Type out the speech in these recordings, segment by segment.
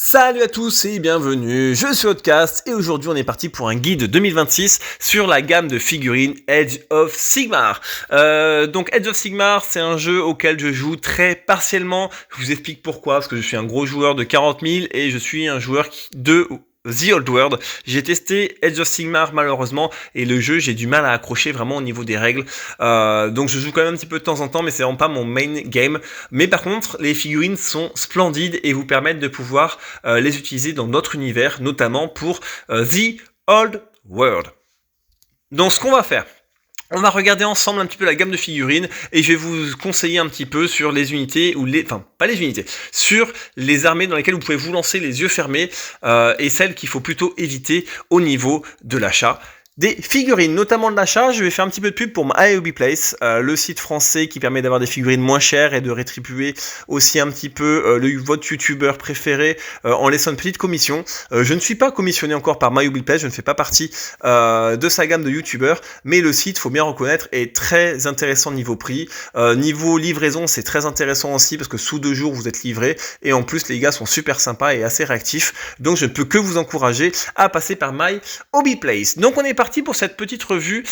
Salut à tous et bienvenue, je suis Outcast et aujourd'hui on est parti pour un guide 2026 sur la gamme de figurines Age of Sigmar. Donc Age of Sigmar, c'est un jeu auquel je joue très partiellement. Je vous explique pourquoi, parce que je suis un gros joueur de 40 000 et je suis un joueur de The Old World. J'ai testé Age of Sigmar malheureusement et le jeu j'ai du mal à accrocher vraiment au niveau des règles. Donc je joue quand même un petit peu de temps en temps, mais c'est vraiment pas mon main game. Mais par contre les figurines sont splendides et vous permettent de pouvoir les utiliser dans notre univers, notamment pour The Old World. Donc ce qu'on va faire, on va regarder ensemble un petit peu la gamme de figurines et je vais vous conseiller un petit peu sur les unités ou pas les unités, sur les armées dans lesquelles vous pouvez vous lancer les yeux fermés et celles qu'il faut plutôt éviter au niveau de l'achat des figurines, notamment de l'achat. Je vais faire un petit peu de pub pour My Place, le site français qui permet d'avoir des figurines moins chères et de rétribuer aussi un petit peu votre youtubeur préféré en laissant une petite commission. Je ne suis pas commissionné encore par My Place, je ne fais pas partie de sa gamme de youtubeurs, mais le site, faut bien reconnaître, est très intéressant niveau prix. Niveau livraison, c'est très intéressant aussi parce que sous 2 jours vous êtes livré et en plus les gars sont super sympas et assez réactifs. Donc je ne peux que vous encourager à passer par My Place. Donc on est parti pour cette petite revue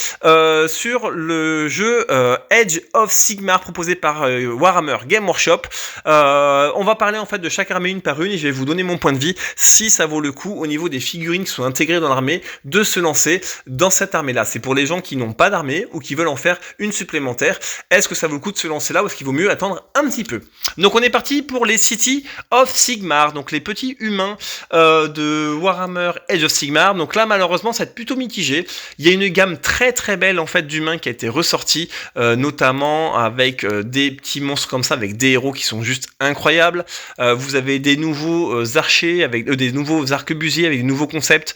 sur le jeu Age of Sigmar proposé par Warhammer Game Workshop. On va parler en fait de chaque armée une par une et je vais vous donner mon point de vue si ça vaut le coup au niveau des figurines qui sont intégrées dans l'armée de se lancer dans cette armée là. C'est pour les gens qui n'ont pas d'armée ou qui veulent en faire une supplémentaire. Est-ce que ça vaut le coup de se lancer là ou est-ce qu'il vaut mieux attendre un petit peu? Donc on est parti pour les City of Sigmar, donc les petits humains de Warhammer Age of Sigmar. Donc là malheureusement ça va être plutôt mitigé. Il y a une gamme très très belle en fait d'humains qui a été ressortie, notamment avec des petits monstres comme ça, avec des héros qui sont juste incroyables. Vous avez des nouveaux archers, avec des nouveaux arquebusiers, avec des nouveaux concepts,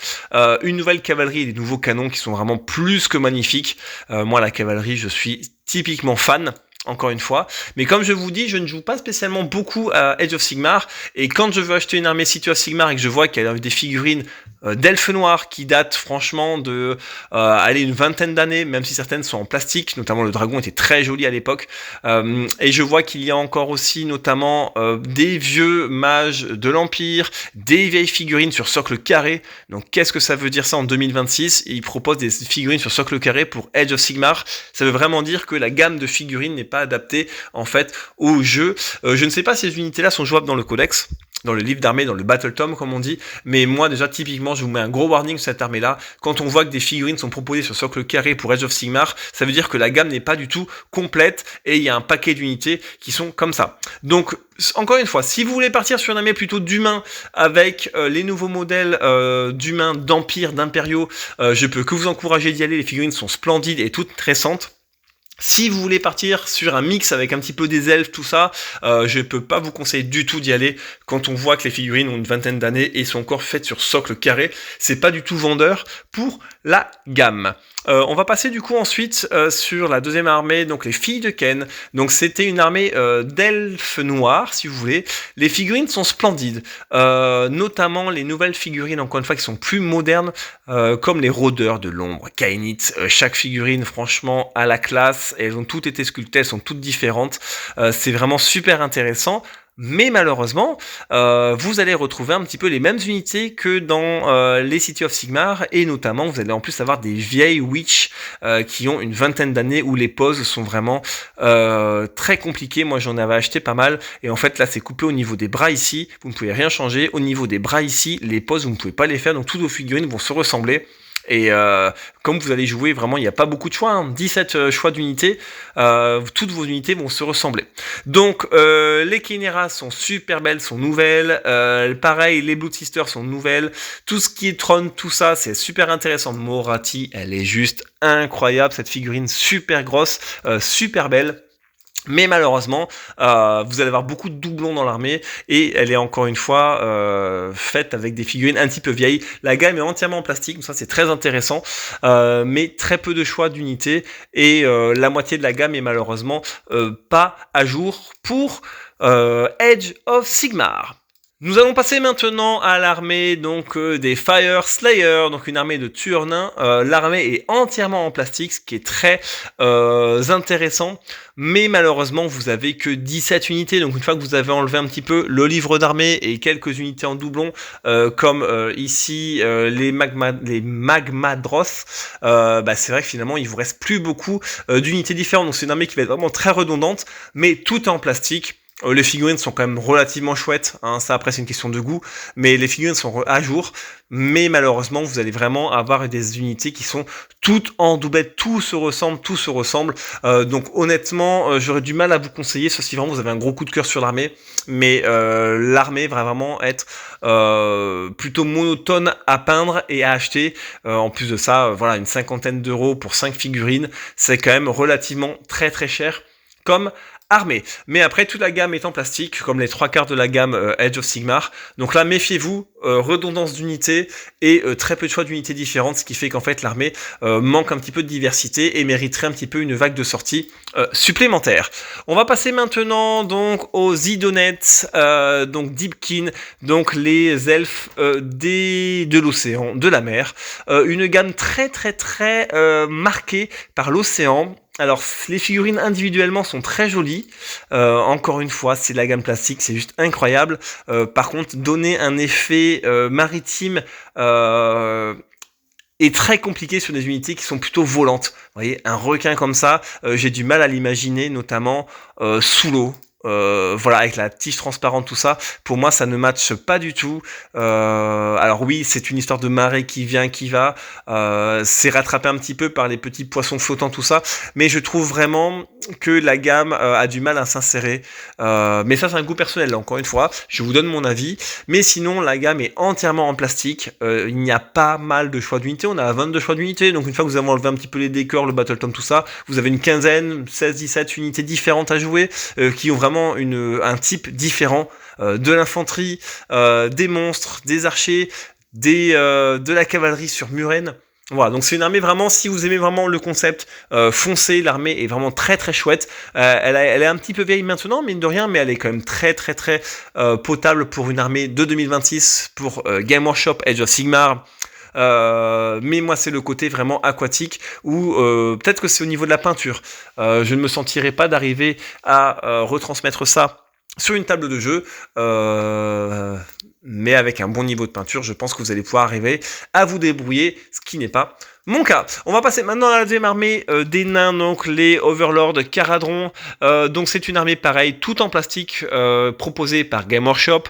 une nouvelle cavalerie et des nouveaux canons qui sont vraiment plus que magnifiques. Moi la cavalerie, je suis typiquement fan. Encore une fois, mais comme je vous dis, je ne joue pas spécialement beaucoup à Age of Sigmar, et quand je veux acheter une armée City of Sigmar et que je vois qu'il y a des figurines d'elfes noirs qui datent franchement de une vingtaine d'années, même si certaines sont en plastique, notamment le dragon était très joli à l'époque, et je vois qu'il y a encore aussi notamment des vieux mages de l'Empire, des vieilles figurines sur socle carré. Donc qu'est-ce que ça veut dire ça en 2026? Ils proposent des figurines sur socle carré pour Age of Sigmar. Ça veut vraiment dire que la gamme de figurines n'est pas adapté en fait au jeu. Je ne sais pas si ces unités-là sont jouables dans le codex, dans le livre d'armée, dans le Battle Tome comme on dit, mais moi déjà typiquement je vous mets un gros warning sur cette armée-là. Quand on voit que des figurines sont proposées sur socle carré pour Age of Sigmar, ça veut dire que la gamme n'est pas du tout complète et il y a un paquet d'unités qui sont comme ça. Donc encore une fois, si vous voulez partir sur une armée plutôt d'humains avec les nouveaux modèles d'humains, d'empire, d'impériaux, je peux que vous encourager d'y aller. Les figurines sont splendides et toutes récentes. Si vous voulez partir sur un mix avec un petit peu des elfes, tout ça, je peux pas vous conseiller du tout d'y aller quand on voit que les figurines ont une vingtaine d'années et sont encore faites sur socle carré. C'est pas du tout vendeur pour la gamme. On va passer du coup ensuite sur la deuxième armée, donc les filles de Ken. Donc c'était une armée d'elfes noirs, si vous voulez. Les figurines sont splendides, notamment les nouvelles figurines, encore une fois, qui sont plus modernes, comme les rôdeurs de l'ombre, Kainit. Chaque figurine, franchement, à la classe. Elles ont toutes été sculptées, elles sont toutes différentes. C'est vraiment super intéressant. Mais malheureusement, vous allez retrouver un petit peu les mêmes unités que dans les City of Sigmar, et notamment vous allez en plus avoir des vieilles witch qui ont une vingtaine d'années où les poses sont vraiment très compliquées. Moi j'en avais acheté pas mal, et en fait là c'est coupé au niveau des bras ici, vous ne pouvez rien changer. Au niveau des bras ici, les poses vous ne pouvez pas les faire, donc toutes vos figurines vont se ressembler. Et comme vous allez jouer, vraiment, il n'y a pas beaucoup de choix, 17 choix d'unités, toutes vos unités vont se ressembler. Donc, les Chineras sont super belles, sont nouvelles, pareil, les Blood Sisters sont nouvelles, tout ce qui est Tron, tout ça, c'est super intéressant. Moratti, elle est juste incroyable, cette figurine super grosse, super belle. Mais malheureusement, vous allez avoir beaucoup de doublons dans l'armée et elle est encore une fois faite avec des figurines un petit peu vieilles. La gamme est entièrement en plastique, donc ça c'est très intéressant, mais très peu de choix d'unités et la moitié de la gamme est malheureusement pas à jour pour Age of Sigmar. Nous allons passer maintenant à l'armée donc des Fire Slayer, donc une armée de tueurs nains. L'armée est entièrement en plastique, ce qui est très intéressant, mais malheureusement vous avez que 17 unités, donc une fois que vous avez enlevé un petit peu le livre d'armée et quelques unités en doublon, comme ici les Magmadros, c'est vrai que finalement il vous reste plus beaucoup d'unités différentes, donc c'est une armée qui va être vraiment très redondante, mais tout est en plastique. Les figurines sont quand même relativement chouettes, hein, ça après c'est une question de goût, mais les figurines sont à jour, mais malheureusement vous allez vraiment avoir des unités qui sont toutes en doublette, tout se ressemble, donc honnêtement j'aurais du mal à vous conseiller, sauf si vraiment vous avez un gros coup de cœur sur l'armée, mais l'armée va vraiment être plutôt monotone à peindre et à acheter, en plus de ça, voilà, une cinquantaine d'euros pour 5 figurines, c'est quand même relativement très très cher, comme armée. Mais après, toute la gamme est en plastique, comme les 3/4 de la gamme Age of Sigmar. Donc là, méfiez-vous, redondance d'unités et très peu de choix d'unités différentes, ce qui fait qu'en fait, l'armée manque un petit peu de diversité et mériterait un petit peu une vague de sortie supplémentaire. On va passer maintenant donc aux Idonettes, donc Deepkin, donc les elfes de l'océan, de la mer. Une gamme très marquée par l'océan. Alors, les figurines individuellement sont très jolies. Encore une fois, c'est de la gamme plastique, c'est juste incroyable. Par contre, donner un effet maritime est très compliqué sur des unités qui sont plutôt volantes. Vous voyez, un requin comme ça, j'ai du mal à l'imaginer, notamment sous l'eau. Voilà, avec la tige transparente, tout ça, pour moi ça ne matche pas du tout. Alors oui, c'est une histoire de marée qui vient, qui va, c'est rattrapé un petit peu par les petits poissons flottants, tout ça, mais je trouve vraiment que la gamme a du mal à s'insérer, mais ça c'est un goût personnel, encore une fois, je vous donne mon avis, mais sinon la gamme est entièrement en plastique, il n'y a pas mal de choix d'unités, on a 22 choix d'unités, donc une fois que vous avez enlevé un petit peu les décors, le Battletome, tout ça, vous avez une quinzaine, 16-17 unités différentes à jouer, qui ont vraiment un type différent, de l'infanterie, des monstres, des archers, de la cavalerie sur Muren. Voilà, donc c'est une armée vraiment, si vous aimez vraiment le concept, foncez, l'armée est vraiment très chouette. Elle est un petit peu vieille maintenant, mine de rien, mais elle est quand même très potable pour une armée de 2026, pour Game Workshop, Age of Sigmar. Mais moi c'est le côté vraiment aquatique où peut-être que c'est au niveau de la peinture, je ne me sentirais pas d'arriver à retransmettre ça sur une table de jeu, mais avec un bon niveau de peinture, je pense que vous allez pouvoir arriver à vous débrouiller, ce qui n'est pas mon cas. On va passer maintenant à la deuxième armée des nains, donc les Overlords Caradron. Donc c'est une armée pareille, tout en plastique, proposée par Game Workshop.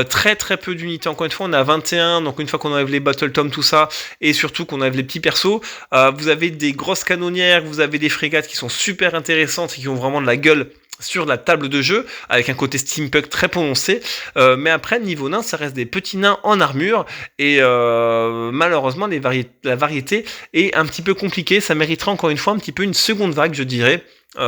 Très peu d'unités, encore une fois, on a 21, donc une fois qu'on enlève les Battletome, tout ça, et surtout qu'on enlève les petits persos, vous avez des grosses canonnières, vous avez des frégates qui sont super intéressantes et qui ont vraiment de la gueule sur la table de jeu, avec un côté steampunk très prononcé, mais après, niveau nain, ça reste des petits nains en armure, et malheureusement, la variété est un petit peu compliquée, ça mériterait encore une fois un petit peu une seconde vague, je dirais,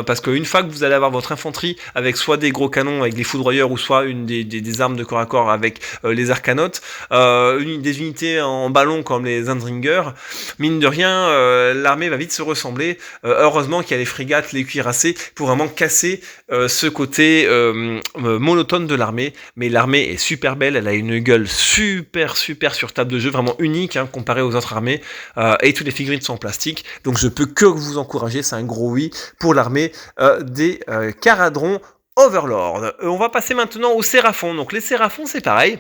parce qu'une fois que vous allez avoir votre infanterie avec soit des gros canons avec les foudroyeurs ou soit des armes de corps à corps avec les arcanotes, des unités en ballon comme les Zandringer, mine de rien, l'armée va vite se ressembler. Heureusement qu'il y a les frégates, les cuirassés pour vraiment casser ce côté monotone de l'armée, mais l'armée est super belle, elle a une gueule super sur table de jeu, vraiment unique comparée aux autres armées, et toutes les figurines sont en plastique, donc je peux que vous encourager, c'est un gros oui pour l'armée des Caradron Overlord. On va passer maintenant aux Séraphons. Donc les Séraphons, c'est pareil.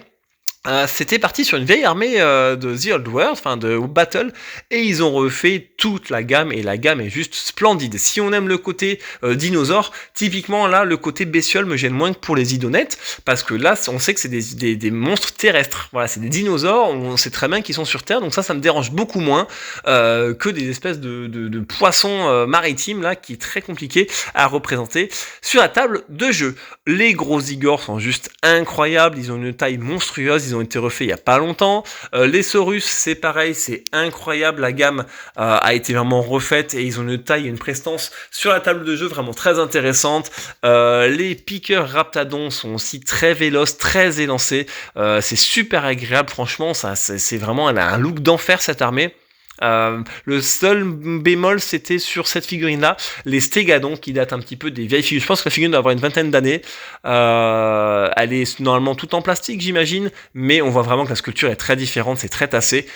C'était parti sur une vieille armée de The Old World, enfin de Battle, et ils ont refait toute la gamme, et la gamme est juste splendide. Si on aime le côté dinosaure, typiquement là, le côté bestiole me gêne moins que pour les Idonettes, parce que là, on sait que c'est des monstres terrestres. Voilà, c'est des dinosaures, on sait très bien qu'ils sont sur Terre, donc ça me dérange beaucoup moins que des espèces de poissons maritimes, là, qui est très compliqué à représenter sur la table de jeu. Les gros Igors sont juste incroyables, ils ont une taille monstrueuse, ils ont été refaits il y a pas longtemps. Les Saurus, c'est pareil, c'est incroyable, la gamme a été vraiment refaite et ils ont une taille et une prestance sur la table de jeu vraiment très intéressante. Les piqueurs Raptadon sont aussi très véloces, très élancés, c'est super agréable, franchement, ça, c'est vraiment, elle a un look d'enfer cette armée. Le seul bémol, c'était sur cette figurine-là, les Stegadons, qui datent un petit peu des vieilles figurines. Je pense que la figurine doit avoir une vingtaine d'années. Elle est normalement toute en plastique, j'imagine, mais on voit vraiment que la sculpture est très différente, c'est très tassé,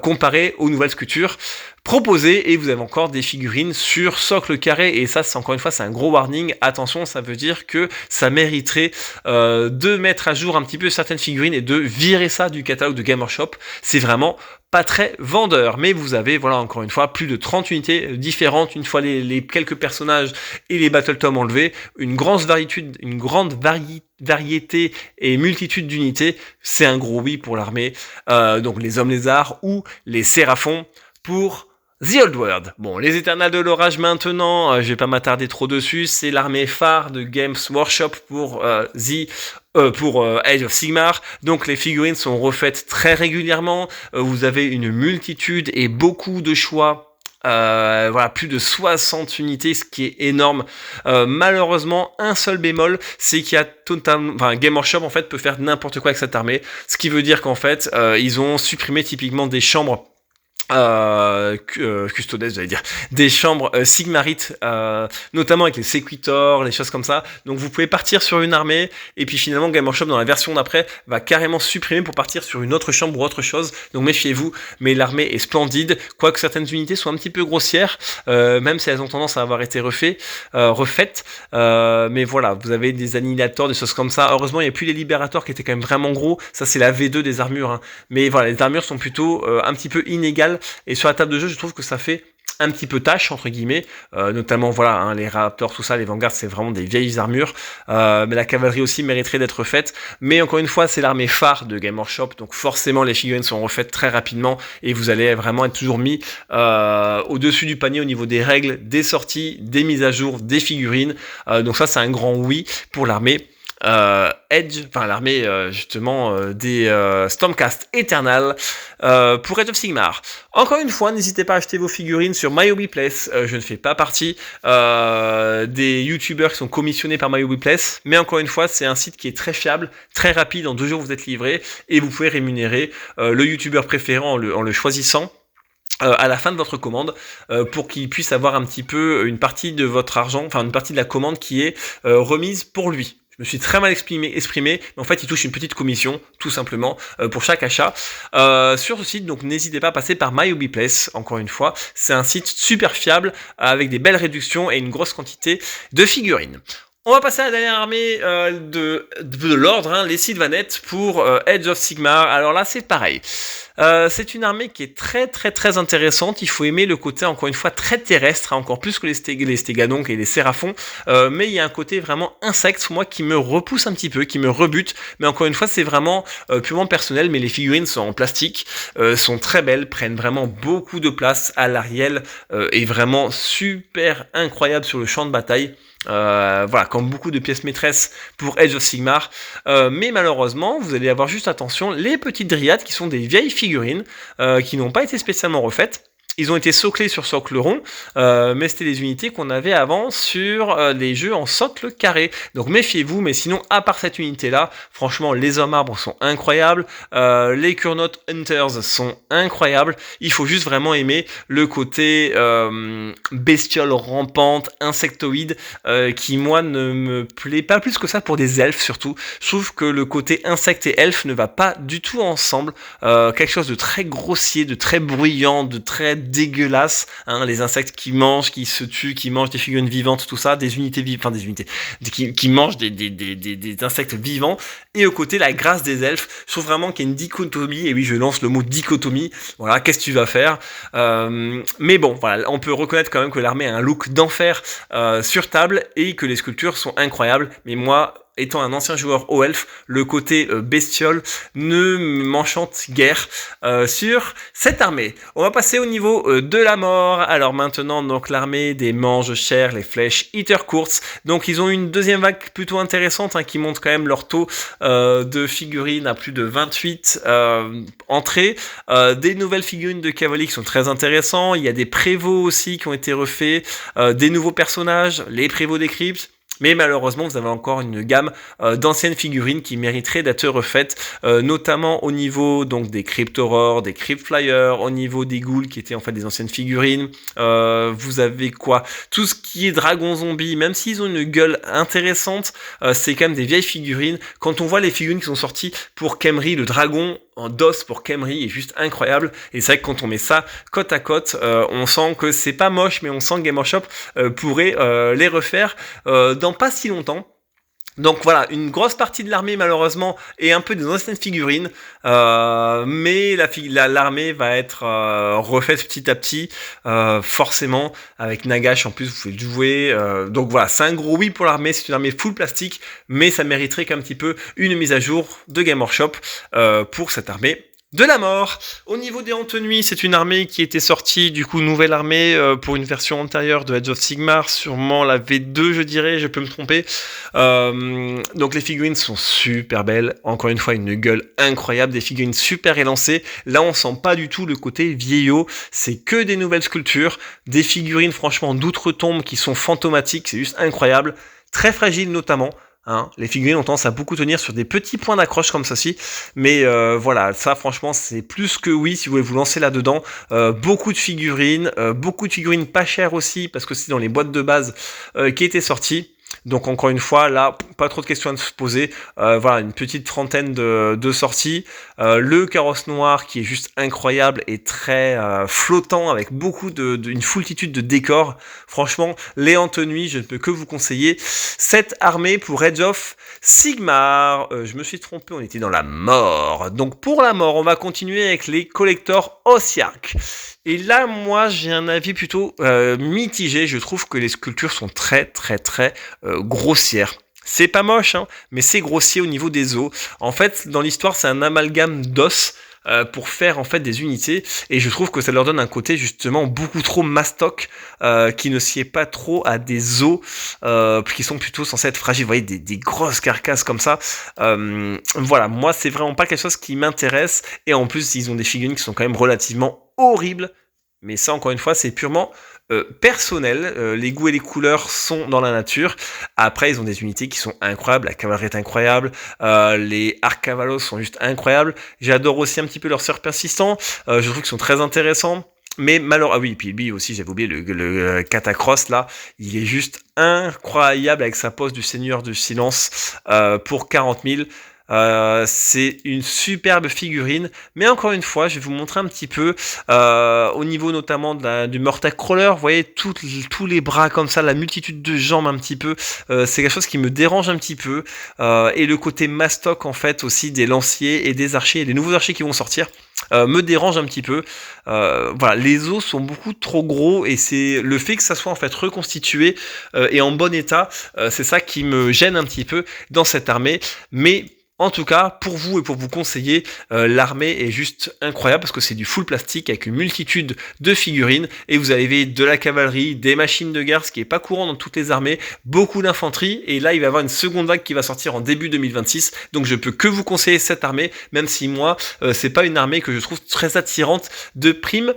comparé aux nouvelles sculptures proposées. Et vous avez encore des figurines sur socle carré, et ça, c'est encore une fois, c'est un gros warning. Attention, ça veut dire que ça mériterait de mettre à jour un petit peu certaines figurines et de virer ça du catalogue de Gamershop. C'est vraiment pas très vendeur, mais vous avez, voilà, encore une fois, plus de 30 unités différentes, une fois les quelques personnages et les Battle Tomes enlevés, une grande variété et multitude d'unités. C'est un gros oui pour l'armée, donc les hommes lézards ou les séraphons pour The Old World. Bon, les Éternels de l'Orage maintenant, je vais pas m'attarder trop dessus, c'est l'armée phare de Games Workshop pour Age of Sigmar. Donc les figurines sont refaites très régulièrement, vous avez une multitude et beaucoup de choix. Voilà, plus de 60 unités, ce qui est énorme. Malheureusement, un seul bémol, c'est qu'il y a totalement, Game Workshop en fait peut faire n'importe quoi avec cette armée, ce qui veut dire qu'en fait, ils ont supprimé typiquement des chambres custodes, j'allais dire, des chambres sigmarites, notamment avec les séquitors, les choses comme ça. Donc vous pouvez partir sur une armée, et puis finalement Game Workshop dans la version d'après va carrément supprimer pour partir sur une autre chambre ou autre chose. Donc méfiez-vous, mais l'armée est splendide, quoique certaines unités soient un petit peu grossières, même si elles ont tendance à avoir été refaites. Mais voilà, vous avez des annihilators, des choses comme ça. Heureusement, il n'y a plus les libérateurs qui étaient quand même vraiment gros. Ça, c'est la V2 des armures, hein. Mais voilà, les armures sont plutôt un petit peu inégales. Et sur la table de jeu, je trouve que ça fait un petit peu tâche, entre guillemets, notamment voilà, hein, les Raptors, tout ça, les Vanguards, c'est vraiment des vieilles armures, mais la cavalerie aussi mériterait d'être faite. Mais encore une fois, c'est l'armée phare de Game Workshop, donc forcément les figurines sont refaites très rapidement, et vous allez vraiment être toujours mis au-dessus du panier au niveau des règles, des sorties, des mises à jour, des figurines. Donc ça, c'est un grand oui pour l'armée Edge, enfin l'armée justement des Stormcast Eternal pour Age of Sigmar. Encore une fois, n'hésitez pas à acheter vos figurines sur MyHobbyPlace. Je ne fais pas partie des youtubeurs qui sont commissionnés par MyHobbyPlace, mais encore une fois, c'est un site qui est très fiable, très rapide. En 2 jours, vous êtes livré et vous pouvez rémunérer le youtubeur préféré en le choisissant à la fin de votre commande, pour qu'il puisse avoir un petit peu une partie de votre argent, enfin une partie de la commande qui est remise pour lui. Je me suis très mal exprimé, mais en fait, il touche une petite commission, tout simplement, pour chaque achat. Sur ce site, donc n'hésitez pas à passer par MyHobbyPlace, encore une fois. C'est un site super fiable, avec des belles réductions et une grosse quantité de figurines. On va passer à la dernière armée de l'ordre, hein, les Sylvanettes pour Age of Sigmar. Alors là, c'est pareil. C'est une armée qui est très très très intéressante. Il faut aimer le côté, encore une fois, très terrestre, hein, encore plus que les Stégadons et les Séraphons. Mais il y a un côté vraiment insecte, moi, qui me repousse un petit peu, qui me rebute. Mais encore une fois, c'est vraiment purement personnel. Mais les figurines sont en plastique, sont très belles, prennent vraiment beaucoup de place à l'arrière, est vraiment super incroyable sur le champ de bataille. Voilà, comme beaucoup de pièces maîtresses pour Age of Sigmar, mais malheureusement vous allez avoir juste attention les petites dryades qui sont des vieilles figurines qui n'ont pas été spécialement refaites. Ils ont été soclés sur socle rond, mais c'était des unités qu'on avait avant sur les jeux en socle carré. Donc méfiez-vous, mais sinon, à part cette unité-là, franchement, les hommes arbres sont incroyables, les Kurnoth Hunters sont incroyables. Il faut juste vraiment aimer le côté bestiole rampante, insectoïde, qui moi ne me plaît pas plus que ça pour des elfes surtout. Je trouve que le côté insecte et elfe ne va pas du tout ensemble. Quelque chose de très grossier, de très bruyant, de très dégueulasse, hein, les insectes qui mangent, qui se tuent, qui mangent des figurines vivantes, tout ça, des unités vivantes, enfin des unités, qui mangent des insectes vivants, et au côté la grâce des elfes. Je trouve vraiment qu'il y a une dichotomie, et oui, je lance le mot dichotomie, voilà, qu'est-ce que tu vas faire, mais bon, voilà, on peut reconnaître quand même que l'armée a un look d'enfer sur table, et que les sculptures sont incroyables, mais moi, étant un ancien joueur au elfe, le côté bestiole ne m'enchante guère sur cette armée. On va passer au niveau de la mort. Alors maintenant, donc l'armée des mange chers, les flèches Eater Courts. Donc ils ont une deuxième vague plutôt intéressante, hein, qui montre quand même leur taux de figurines à plus de 28 entrées. Des nouvelles figurines de cavaliers qui sont très intéressants. Il y a des prévôts aussi qui ont été refaits, des nouveaux personnages, les prévôts des cryptes. Mais malheureusement, vous avez encore une gamme d'anciennes figurines qui mériteraient d'être refaites, notamment au niveau donc des Cryptorors, des Cryptflyers, au niveau des Ghouls qui étaient en fait des anciennes figurines. Vous avez quoi? Tout ce qui est Dragon Zombie, même s'ils ont une gueule intéressante, c'est quand même des vieilles figurines. Quand on voit les figurines qui sont sorties pour Khemri, le dragon en DOS pour Khemri est juste incroyable. Et c'est vrai que quand on met ça côte à côte, on sent que c'est pas moche, mais on sent que Game Workshop pourrait les refaire dans pas si longtemps. Donc voilà, une grosse partie de l'armée malheureusement est un peu des anciennes figurines, mais l'armée va être refaite petit à petit, forcément, avec Nagash en plus vous pouvez le jouer, donc voilà, c'est un gros oui pour l'armée, c'est une armée full plastique, mais ça mériterait qu'un petit peu une mise à jour de Game Workshop pour cette armée de la mort. Au niveau des Antenuis, c'est une armée qui était sortie, du coup, nouvelle armée pour une version antérieure de Age of Sigmar, sûrement la V2, je dirais, je peux me tromper. Donc les figurines sont super belles, encore une fois, une gueule incroyable, des figurines super élancées. Là, on sent pas du tout le côté vieillot, c'est que des nouvelles sculptures, des figurines, franchement, d'outre-tombe qui sont fantomatiques, c'est juste incroyable, très fragiles notamment. Hein, les figurines ont tendance à beaucoup tenir sur des petits points d'accroche comme ceci, mais voilà, ça franchement c'est plus que oui si vous voulez vous lancer là-dedans. Beaucoup de figurines pas chères aussi parce que c'est dans les boîtes de base qui étaient sorties. Donc encore une fois, là, pas trop de questions à se poser. Voilà, une petite trentaine de sorties. Le carrosse noir qui est juste incroyable et très flottant avec beaucoup une foultitude de décors. Franchement, les Antenuis, je ne peux que vous conseiller cette armée pour Age of Sigmar. Je me suis trompé, on était dans la mort. Donc pour la mort, on va continuer avec les collectors Ossiarch. Et là, moi, j'ai un avis plutôt mitigé. Je trouve que les sculptures sont très, très, très grossières. C'est pas moche, hein, mais c'est grossier au niveau des os. En fait, dans l'histoire, c'est un amalgame d'os pour faire en fait des unités. Et je trouve que ça leur donne un côté justement beaucoup trop mastoc qui ne sied pas trop à des os qui sont plutôt censés être fragiles. Vous voyez, des grosses carcasses comme ça. Voilà, moi, c'est vraiment pas quelque chose qui m'intéresse. Et en plus, ils ont des figurines qui sont quand même relativement horrible, mais ça encore une fois c'est purement personnel, les goûts et les couleurs sont dans la nature. Après ils ont des unités qui sont incroyables, la cavalerie est incroyable, les arcavalos sont juste incroyables, j'adore aussi un petit peu leurs sœurs persistants, je trouve qu'ils sont très intéressants. Mais malheureusement, ah oui, puis lui aussi, j'avais oublié le Catacross là, il est juste incroyable avec sa pose du Seigneur du Silence pour 40 000. C'est une superbe figurine, mais encore une fois, je vais vous montrer un petit peu au niveau notamment du Mortal Crawler. Vous voyez tous les bras comme ça, la multitude de jambes un petit peu. C'est quelque chose qui me dérange un petit peu. Et le côté mastoc en fait aussi des lanciers et des archers, et des nouveaux archers qui vont sortir. Me dérange un petit peu. Voilà, les os sont beaucoup trop gros et c'est le fait que ça soit en fait reconstitué et en bon état, c'est ça qui me gêne un petit peu dans cette armée. Mais en tout cas, pour vous et pour vous conseiller, l'armée est juste incroyable parce que c'est du full plastique avec une multitude de figurines et vous avez de la cavalerie, des machines de guerre, ce qui est pas courant dans toutes les armées, beaucoup d'infanterie et là il va y avoir une seconde vague qui va sortir en début 2026. Donc je peux que vous conseiller cette armée, même si moi c'est pas une armée que je trouve très attirante de prime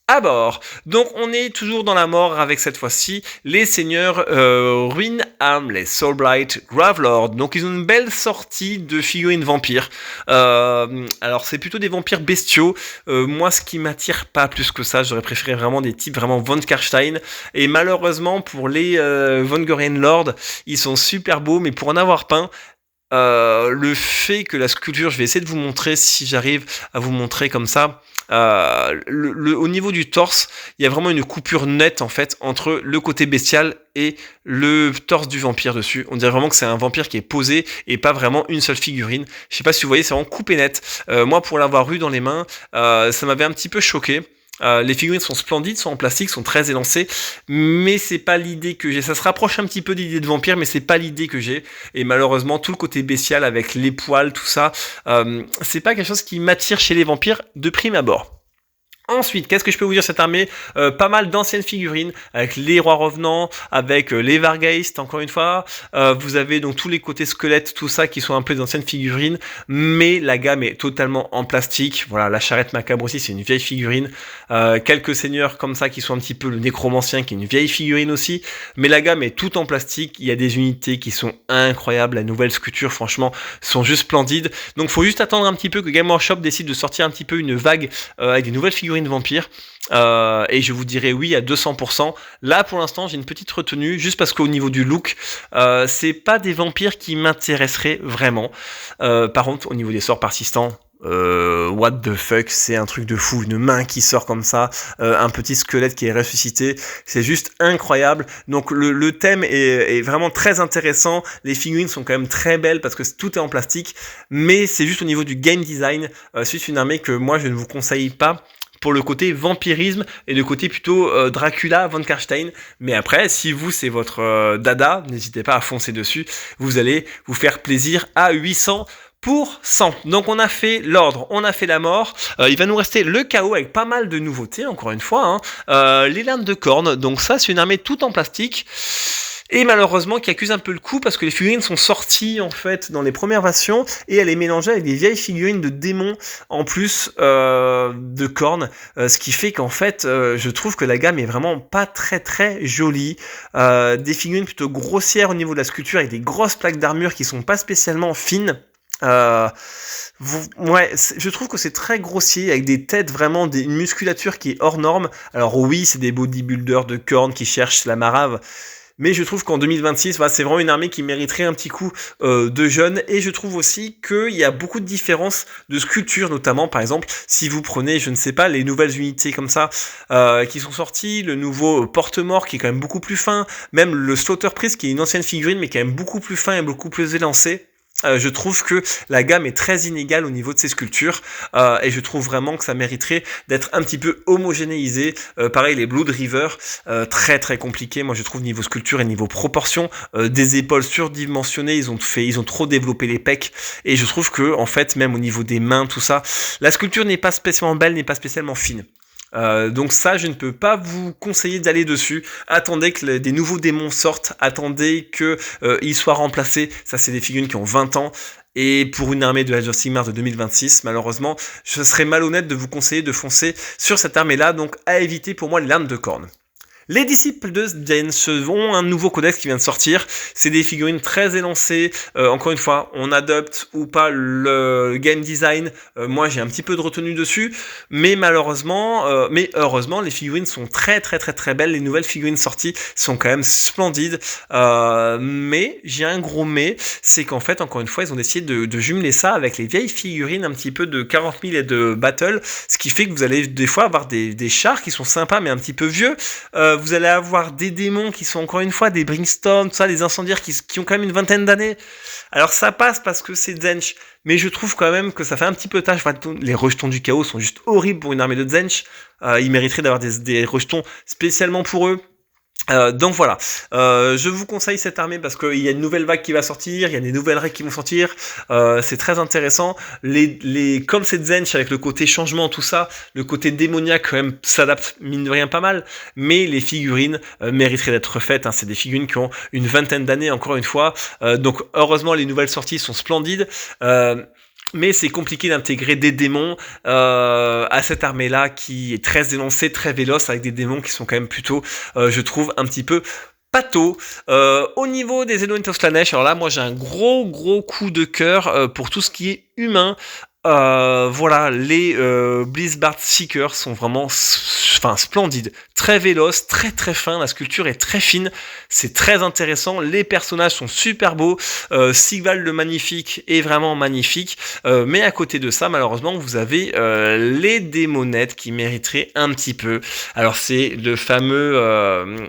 à bord. Donc on est toujours dans la mort avec cette fois-ci les seigneurs Ruinham, les Soulblight Gravelord. Donc ils ont une belle sortie de figurines vampires. Alors c'est plutôt des vampires bestiaux. Moi ce qui m'attire pas plus que ça, j'aurais préféré vraiment des types vraiment von Karstein. Et malheureusement pour les von Goren Lord, ils sont super beaux, mais pour en avoir peint, le fait que la sculpture, je vais essayer de vous montrer si j'arrive à vous montrer comme ça. Au niveau du torse, il y a vraiment une coupure nette en fait entre le côté bestial et le torse du vampire dessus. On dirait vraiment que c'est un vampire qui est posé et pas vraiment une seule figurine. Je sais pas si vous voyez, c'est vraiment coupé net. Moi, pour l'avoir eu dans les mains, ça m'avait un petit peu choqué. Les figurines sont splendides, sont en plastique, sont très élancées, mais c'est pas l'idée que j'ai. Ça se rapproche un petit peu d'idée de vampire, mais c'est pas l'idée que j'ai. Et malheureusement, tout le côté bestial avec les poils, tout ça, c'est pas quelque chose qui m'attire chez les vampires de prime abord. Ensuite, qu'est-ce que je peux vous dire cette armée? Pas mal d'anciennes figurines avec les rois revenants, avec les Vargeist encore une fois. Vous avez donc tous les côtés squelettes, tout ça qui sont un peu des anciennes figurines, mais la gamme est totalement en plastique. Voilà, la charrette macabre aussi, c'est une vieille figurine. Quelques seigneurs comme ça qui sont un petit peu le nécromancien, qui est une vieille figurine aussi, mais la gamme est toute en plastique. Il y a des unités qui sont incroyables. La nouvelle sculpture, franchement, sont juste splendides. Donc, faut juste attendre un petit peu que Game Workshop décide de sortir un petit peu une vague avec des nouvelles figurines de vampires, et je vous dirais oui à 200%. Là pour l'instant j'ai une petite retenue juste parce qu'au niveau du look c'est pas des vampires qui m'intéresseraient vraiment. Par contre au niveau des sorts persistants, what the fuck, c'est un truc de fou, une main qui sort comme ça, un petit squelette qui est ressuscité, c'est juste incroyable. Donc le thème est vraiment très intéressant, les figurines sont quand même très belles parce que tout est en plastique, mais c'est juste au niveau du game design, c'est une armée que moi je ne vous conseille pas pour le côté vampirisme et le côté plutôt Dracula, Von Karstein. Mais après, si vous, c'est votre dada, n'hésitez pas à foncer dessus. Vous allez vous faire plaisir à 800%. Donc on a fait l'ordre, on a fait la mort, il va nous rester le chaos avec pas mal de nouveautés, encore une fois, les lames de cornes, donc ça c'est une armée toute en plastique, et malheureusement qui accuse un peu le coup parce que les figurines sont sorties en fait dans les premières versions et elle est mélangée avec des vieilles figurines de démons en plus de cornes, ce qui fait qu'en fait je trouve que la gamme est vraiment pas très très jolie, des figurines plutôt grossières au niveau de la sculpture avec des grosses plaques d'armure qui sont pas spécialement fines. Je trouve que c'est très grossier avec des têtes vraiment une musculature qui est hors norme. Alors oui, c'est des bodybuilders de cornes qui cherchent la marave, mais je trouve qu'en 2026, c'est vraiment une armée qui mériterait un petit coup de jeunes. Et je trouve aussi qu'il y a beaucoup de différences de sculpture, notamment par exemple si vous prenez, je ne sais pas, les nouvelles unités comme ça qui sont sorties, le nouveau porte-mort qui est quand même beaucoup plus fin, même le Slaughter Priest qui est une ancienne figurine mais quand même beaucoup plus fin et beaucoup plus élancé. Je trouve que la gamme est très inégale au niveau de ces sculptures et je trouve vraiment que ça mériterait d'être un petit peu homogénéisé. Pareil, les Blood River, très très compliqué. Moi je trouve niveau sculpture et niveau proportion, des épaules surdimensionnées, ils ont trop développé les pecs et je trouve que en fait même au niveau des mains, tout ça, la sculpture n'est pas spécialement belle, n'est pas spécialement fine. Donc ça, je ne peux pas vous conseiller d'aller dessus. Attendez que des nouveaux démons sortent. Attendez que ils soient remplacés. Ça, c'est des figurines qui ont 20 ans. Et pour une armée de Age of Sigmar de 2026, malheureusement, je serais malhonnête de vous conseiller de foncer sur cette armée-là. Donc à éviter pour moi les lames de cornes. Les disciples de Dance ont un nouveau codex qui vient de sortir. C'est des figurines très élancées. Encore une fois, on adopte ou pas le game design. Moi, j'ai un petit peu de retenue dessus, mais malheureusement, mais heureusement, les figurines sont très très très très belles. Les nouvelles figurines sorties sont quand même splendides. Mais j'ai un gros mais, c'est qu'en fait, encore une fois, ils ont décidé de jumeler ça avec les vieilles figurines un petit peu de 40 000 et de Battle, ce qui fait que vous allez des fois avoir des chars qui sont sympas mais un petit peu vieux. Vous allez avoir des démons qui sont encore une fois des Brimstone, tout ça, des incendiaires qui ont quand même une vingtaine d'années. Alors ça passe parce que c'est Tzeentch, mais je trouve quand même que ça fait un petit peu tâche. Les rejetons du chaos sont juste horribles pour une armée de Tzeentch. Ils mériteraient d'avoir des rejetons spécialement pour eux. Donc voilà, je vous conseille cette armée parce qu'il y a une nouvelle vague qui va sortir, il y a des nouvelles règles qui vont sortir, c'est très intéressant. Comme c'est Tzeentch avec le côté changement, tout ça, le côté démoniaque quand même s'adapte mine de rien pas mal, mais les figurines mériteraient d'être refaites, c'est des figurines qui ont une vingtaine d'années encore une fois, donc heureusement les nouvelles sorties sont splendides. Mais c'est compliqué d'intégrer des démons à cette armée-là qui est très élancée, très véloce, avec des démons qui sont quand même plutôt, je trouve, un petit peu pato. Au niveau des Elemental Slanesh, alors là, moi j'ai un gros coup de cœur pour tout ce qui est humain. Voilà, les Blizzbard Seekers sont vraiment splendides, très véloces, très très fins, la sculpture est très fine, c'est très intéressant, les personnages sont super beaux, Sigval le magnifique est vraiment magnifique, mais à côté de ça, malheureusement, vous avez les démonettes qui mériteraient un petit peu. Alors c'est le fameux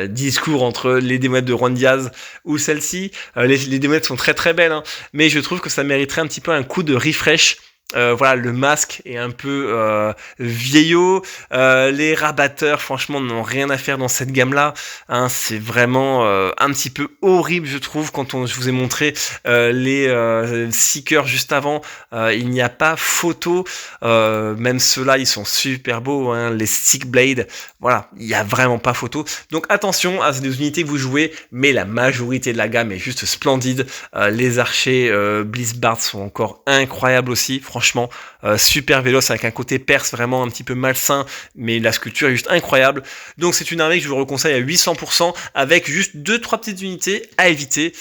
discours entre les démonettes de Juan Diaz ou celle-ci, les démonettes sont très très belles, mais je trouve que ça mériterait un petit peu un coup de refresh. Voilà, le masque est un peu vieillot. Les rabatteurs, franchement, n'ont rien à faire dans cette gamme-là. Hein, c'est vraiment un petit peu horrible, je trouve, je vous ai montré les Seekers juste avant. Il n'y a pas photo. Même ceux-là, ils sont super beaux. Hein, les Stickblade, voilà, il n'y a vraiment pas photo. Donc attention à ces unités que vous jouez, mais la majorité de la gamme est juste splendide. Les archers Blizzbard sont encore incroyables aussi. Franchement, super véloce avec un côté perse vraiment un petit peu malsain, mais la sculpture est juste incroyable. Donc c'est une armée que je vous reconseille à 800% avec juste 2-3 petites unités à éviter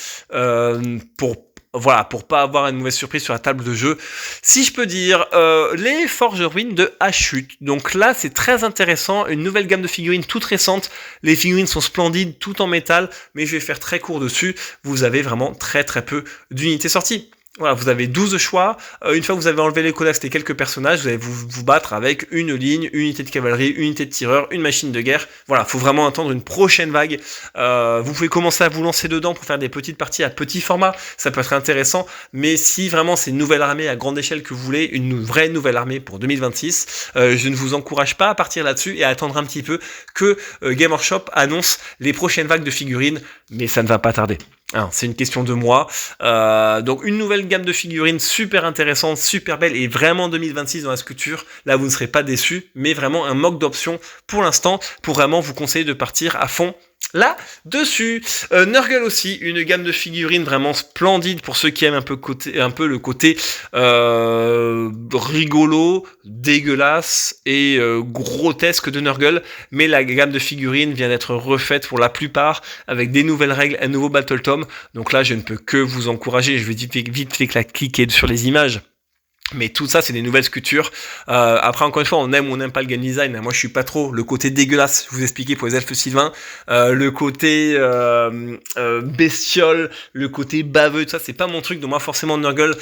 pour pas avoir une mauvaise surprise sur la table de jeu. Si je peux dire, les Forge Ruines de Hachut. Donc là, c'est très intéressant. Une nouvelle gamme de figurines toute récente. Les figurines sont splendides, tout en métal, mais je vais faire très court dessus. Vous avez vraiment très peu d'unités sorties. Voilà, vous avez 12 choix. Une fois que vous avez enlevé les codex et quelques personnages, vous allez vous battre avec une ligne, une unité de cavalerie, une unité de tireur, une machine de guerre. Voilà, faut vraiment attendre une prochaine vague. Vous pouvez commencer à vous lancer dedans pour faire des petites parties à petit format. Ça peut être intéressant. Mais si vraiment c'est une nouvelle armée à grande échelle que vous voulez, une vraie nouvelle armée pour 2026, je ne vous encourage pas à partir là-dessus et à attendre un petit peu que Game Workshop annonce les prochaines vagues de figurines. Mais ça ne va pas tarder. Alors, c'est une question de mois. Donc une nouvelle gamme de figurines super intéressante, super belle et vraiment 2026 dans la sculpture. Là, vous ne serez pas déçus, mais vraiment un manque d'options pour l'instant pour vraiment vous conseiller de partir à fond là dessus. Nurgle aussi, une gamme de figurines vraiment splendide pour ceux qui aiment un peu le côté rigolo, dégueulasse et grotesque de Nurgle. Mais la gamme de figurines vient d'être refaite pour la plupart avec des nouvelles règles, un nouveau Battle Tome. Donc là, je ne peux que vous encourager. Je vais vite fait cliquer sur les images. Mais tout ça, c'est des nouvelles sculptures. Après, encore une fois, on aime ou on n'aime pas le game design. Moi, je suis pas trop. Le côté dégueulasse, je vous expliquais pour les elfes sylvains. Le côté bestiole, le côté baveux, tout ça, c'est pas mon truc. Donc moi, forcément, Nurgle,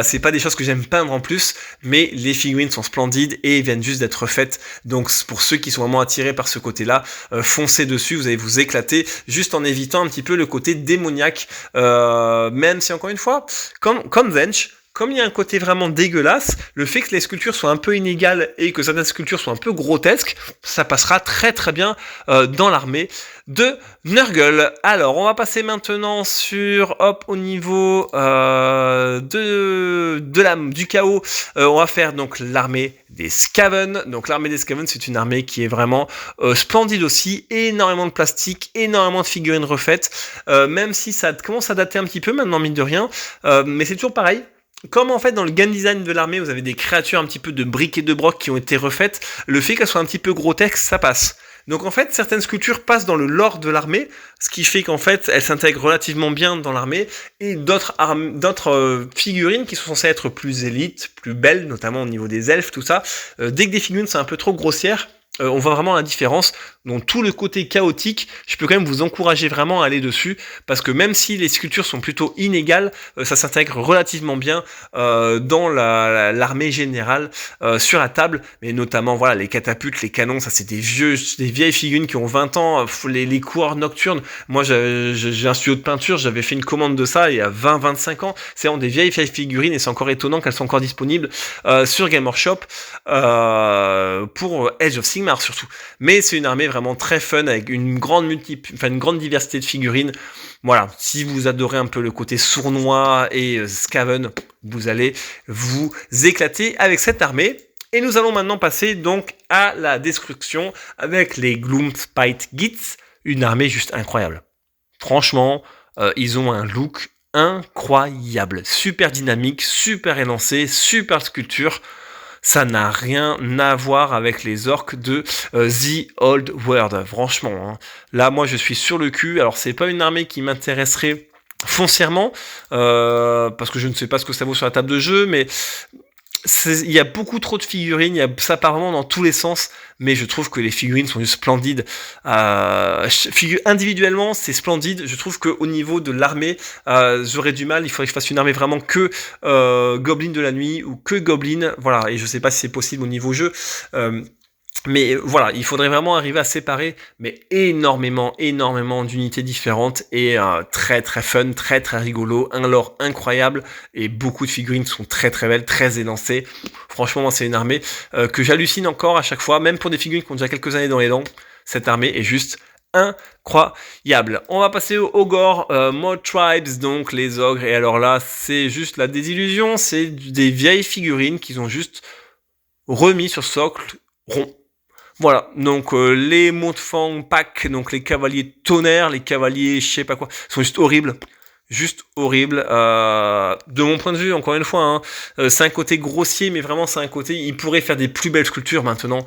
c'est pas des choses que j'aime peindre en plus. Mais les figurines sont splendides et viennent juste d'être faites. Donc pour ceux qui sont vraiment attirés par ce côté-là, foncez dessus. Vous allez vous éclater, juste en évitant un petit peu le côté démoniaque. Même si, encore une fois, comme Zench, comme il y a un côté vraiment dégueulasse, le fait que les sculptures soient un peu inégales et que certaines sculptures soient un peu grotesques, ça passera très bien dans l'armée de Nurgle. Alors, on va passer maintenant sur, au niveau du chaos. On va faire donc l'armée des Skaven. Donc l'armée des Skaven, c'est une armée qui est vraiment splendide aussi, énormément de plastique, énormément de figurines refaites, même si ça commence à dater un petit peu maintenant, mine de rien, mais c'est toujours pareil. Comme en fait dans le game design de l'armée, vous avez des créatures un petit peu de briques et de brocs qui ont été refaites, le fait qu'elles soient un petit peu grotesques, ça passe. Donc en fait, certaines sculptures passent dans le lore de l'armée, ce qui fait qu'en fait, elles s'intègrent relativement bien dans l'armée, et d'autres figurines qui sont censées être plus élites, plus belles, notamment au niveau des elfes, tout ça, dès que des figurines sont un peu trop grossières, on voit vraiment la différence. Donc tout le côté chaotique, je peux quand même vous encourager vraiment à aller dessus, parce que même si les sculptures sont plutôt inégales, ça s'intègre relativement bien dans l'armée générale sur la table, mais notamment voilà les catapultes, les canons, ça c'est des vieilles figurines qui ont 20 ans, les coureurs nocturnes. Moi j'ai un studio de peinture, j'avais fait une commande de ça il y a 20-25 ans, c'est vraiment des vieilles figurines et c'est encore étonnant qu'elles soient encore disponibles sur Game Workshop pour Age of Sigmar surtout. Mais c'est une armée vraiment très fun avec une grande diversité de figurines. Voilà, si vous adorez un peu le côté sournois et Skaven, vous allez vous éclater avec cette armée. Et nous allons maintenant passer donc à la destruction avec les Gloomspite Gits, une armée juste incroyable. Franchement, ils ont un look incroyable, super dynamique, super élancé, super sculpture. Ça n'a rien à voir avec les orques de The Old World, franchement. Hein. Là, moi, je suis sur le cul. Alors, c'est pas une armée qui m'intéresserait foncièrement, parce que je ne sais pas ce que ça vaut sur la table de jeu, mais il y a beaucoup trop de figurines, ça part vraiment dans tous les sens, mais je trouve que les figurines sont juste splendides. Individuellement, c'est splendide. Je trouve qu'au niveau de l'armée, j'aurais du mal. Il faudrait que je fasse une armée vraiment que Goblin de la nuit ou que Goblin. Voilà, et je sais pas si c'est possible au niveau jeu. Mais voilà, il faudrait vraiment arriver à séparer, mais énormément d'unités différentes et très très fun, très très rigolo, un lore incroyable et beaucoup de figurines sont très très belles, très élancées. Franchement, moi, c'est une armée que j'hallucine encore à chaque fois, même pour des figurines qui ont déjà quelques années dans les dents. Cette armée est juste incroyable. On va passer au Ogre Mod Tribes, donc les ogres. Et alors là, c'est juste la désillusion, c'est des vieilles figurines qu'ils ont juste remis sur socle rond. Voilà, donc les Montfang Pack, donc les cavaliers tonnerre, les cavaliers je sais pas quoi, sont juste horribles. De mon point de vue, encore une fois, hein, c'est un côté grossier, mais vraiment c'est un côté, ils pourraient faire des plus belles sculptures maintenant.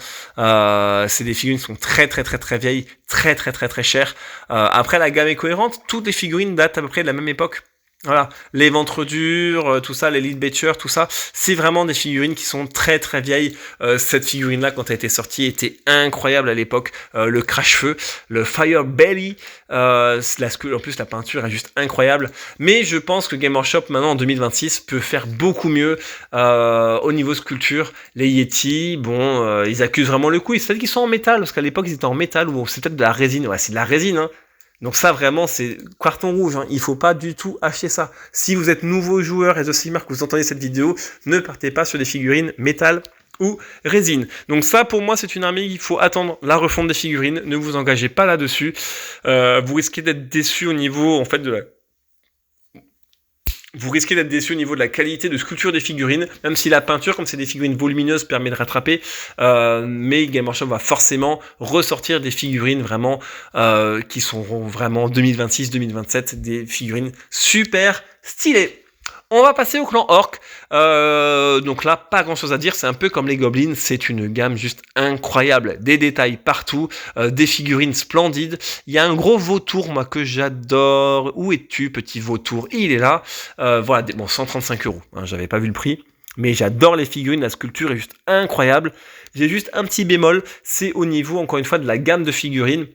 C'est des figurines qui sont très vieilles, très chères. Après, la gamme est cohérente, toutes les figurines datent à peu près de la même époque. Voilà, les ventres durs, tout ça, les Lead Becher, tout ça, c'est vraiment des figurines qui sont très vieilles. Cette figurine-là, quand elle était sortie, était incroyable à l'époque. Le Crash-Feu, le Fire Belly, en plus la peinture est juste incroyable. Mais je pense que Game Workshop, maintenant en 2026, peut faire beaucoup mieux au niveau sculpture. Les Yeti, bon, ils accusent vraiment le coup. C'est peut-être qu'ils sont en métal, parce qu'à l'époque ils étaient en métal, ou c'est peut-être de la résine. Ouais, c'est de la résine, hein. Donc ça vraiment c'est carton rouge, hein. Il faut pas du tout acheter ça. Si vous êtes nouveau joueur et The Sigmar que vous entendez cette vidéo, ne partez pas sur des figurines métal ou résine. Donc ça pour moi c'est une armée, il faut attendre la refonte des figurines, ne vous engagez pas là-dessus. Vous risquez d'être déçu au niveau en fait de la... Vous risquez d'être déçu au niveau de la qualité de sculpture des figurines, même si la peinture, comme c'est des figurines volumineuses, permet de rattraper. Mais Game Workshop va forcément ressortir des figurines vraiment qui seront vraiment 2026-2027, des figurines super stylées. On va passer au clan Orc. Donc là, pas grand chose à dire. C'est un peu comme les Goblins. C'est une gamme juste incroyable. Des détails partout. Des figurines splendides. Il y a un gros vautour, moi, que j'adore. Où es-tu, petit vautour? Il est là. Voilà, bon, 135 €. Hein, j'avais pas vu le prix. Mais j'adore les figurines. La sculpture est juste incroyable. J'ai juste un petit bémol. C'est au niveau, encore une fois, de la gamme de figurines.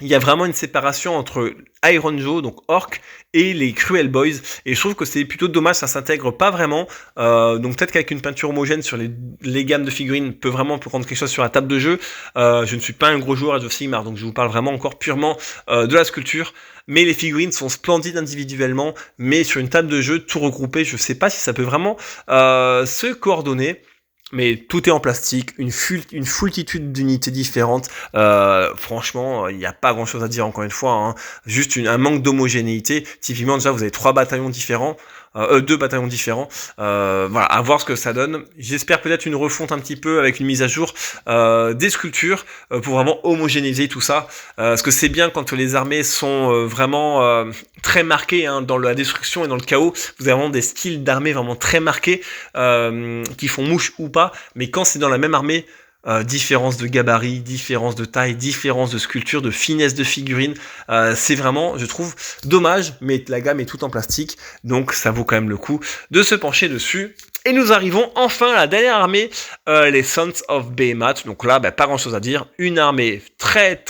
Il y a vraiment une séparation entre Iron Joe, donc Orc, et les Cruel Boys. Et je trouve que c'est plutôt dommage, ça s'intègre pas vraiment. Donc peut-être qu'avec une peinture homogène sur les gammes de figurines, peut vraiment prendre quelque chose sur la table de jeu. Je ne suis pas un gros joueur à The Sigmar, donc je vous parle vraiment encore purement de la sculpture. Mais les figurines sont splendides individuellement, mais sur une table de jeu, tout regroupé, je sais pas si ça peut vraiment se coordonner. Mais tout est en plastique, une foultitude d'unités différentes. Franchement, il n'y a pas grand-chose à dire encore une fois. Hein. Juste un manque d'homogénéité. Typiquement, déjà, vous avez 2 bataillons différents. Voilà, à voir ce que ça donne. J'espère peut-être une refonte un petit peu avec une mise à jour des sculptures pour vraiment homogénéiser tout ça. Parce que c'est bien quand les armées sont vraiment très marquées hein, dans la destruction et dans le chaos. Vous avez vraiment des styles d'armée vraiment très marqués qui font mouche ou pas. Mais quand c'est dans la même armée, différence de gabarit, différence de taille, différence de sculpture, de finesse de figurine. C'est vraiment, je trouve, dommage, mais la gamme est toute en plastique, donc ça vaut quand même le coup de se pencher dessus. Et nous arrivons enfin à la dernière armée, les Sons of Behemoth. Donc là, pas grand chose à dire. Une armée très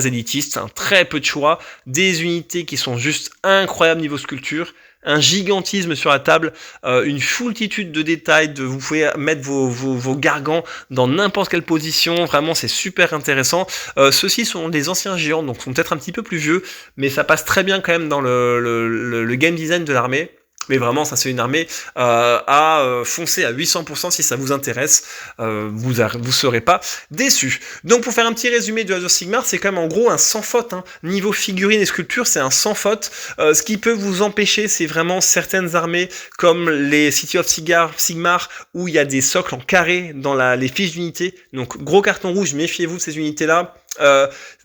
élitiste, hein, très peu de choix, des unités qui sont juste incroyables niveau sculpture. Un gigantisme sur la table, une foultitude de détails, vous pouvez mettre vos gargants dans n'importe quelle position, vraiment c'est super intéressant. Ceux-ci sont des anciens géants, donc sont peut-être un petit peu plus vieux, mais ça passe très bien quand même dans le game design de l'armée. Mais vraiment, ça c'est une armée à foncer à 800% si ça vous intéresse. Vous serez pas déçus. Donc pour faire un petit résumé de Age of Sigmar, c'est quand même en gros un sans faute. Hein. Niveau figurines et sculptures, c'est un sans faute. Ce qui peut vous empêcher, c'est vraiment certaines armées comme les City of Sigmar où il y a des socles en carré dans les fiches d'unités. Donc gros carton rouge, méfiez-vous de ces unités-là.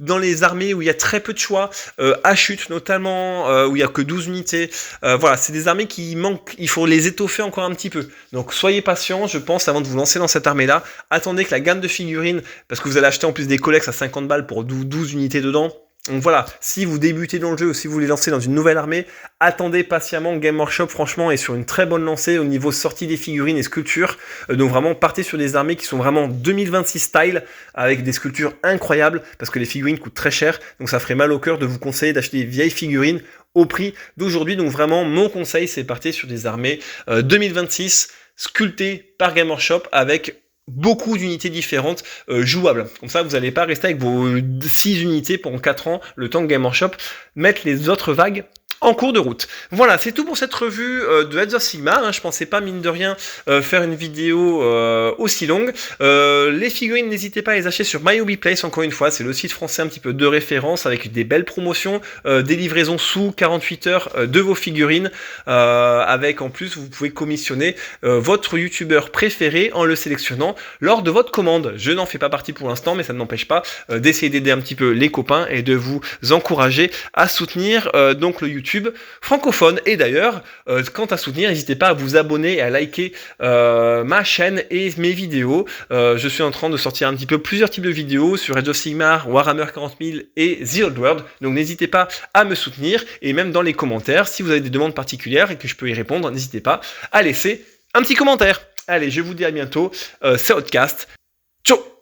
Dans les armées où il y a très peu de choix, à chute notamment, où il y a que 12 unités, voilà, c'est des armées qui manquent, il faut les étoffer encore un petit peu. Donc soyez patients, je pense, avant de vous lancer dans cette armée-là. Attendez que la gamme de figurines, parce que vous allez acheter en plus des collects à 50 balles pour 12 unités dedans. Donc voilà, si vous débutez dans le jeu ou si vous voulez lancer dans une nouvelle armée, attendez patiemment. Game Workshop franchement est sur une très bonne lancée au niveau sortie des figurines et sculptures. Donc vraiment partez sur des armées qui sont vraiment 2026 style avec des sculptures incroyables parce que les figurines coûtent très cher. Donc ça ferait mal au cœur de vous conseiller d'acheter des vieilles figurines au prix d'aujourd'hui. Donc vraiment mon conseil c'est partir sur des armées 2026 sculptées par Game Workshop avec beaucoup d'unités différentes jouables. Comme ça, vous n'allez pas rester avec vos 6 unités pendant 4 ans, le temps que Game Workshop mette les autres vagues en cours de route. Voilà, c'est tout pour cette revue de Heads of Sigmar. Hein. Je pensais pas, mine de rien, faire une vidéo aussi longue. Les figurines, n'hésitez pas à les acheter sur My Hobby Place, encore une fois. C'est le site français un petit peu de référence avec des belles promotions, des livraisons sous 48 heures de vos figurines. Avec en plus, vous pouvez commissionner votre youtubeur préféré en le sélectionnant lors de votre commande. Je n'en fais pas partie pour l'instant, mais ça ne m'empêche pas d'essayer d'aider un petit peu les copains et de vous encourager à soutenir donc le YouTube francophone. Et d'ailleurs, quant à soutenir, n'hésitez pas à vous abonner et à liker ma chaîne et mes vidéos. Je suis en train de sortir un petit peu plusieurs types de vidéos sur Age of Sigmar, Warhammer 40 000 et The Old World. Donc n'hésitez pas à me soutenir, et même dans les commentaires, si vous avez des demandes particulières et que je peux y répondre, n'hésitez pas à laisser un petit commentaire. Allez, je vous dis à bientôt. C'est Outcast. Ciao.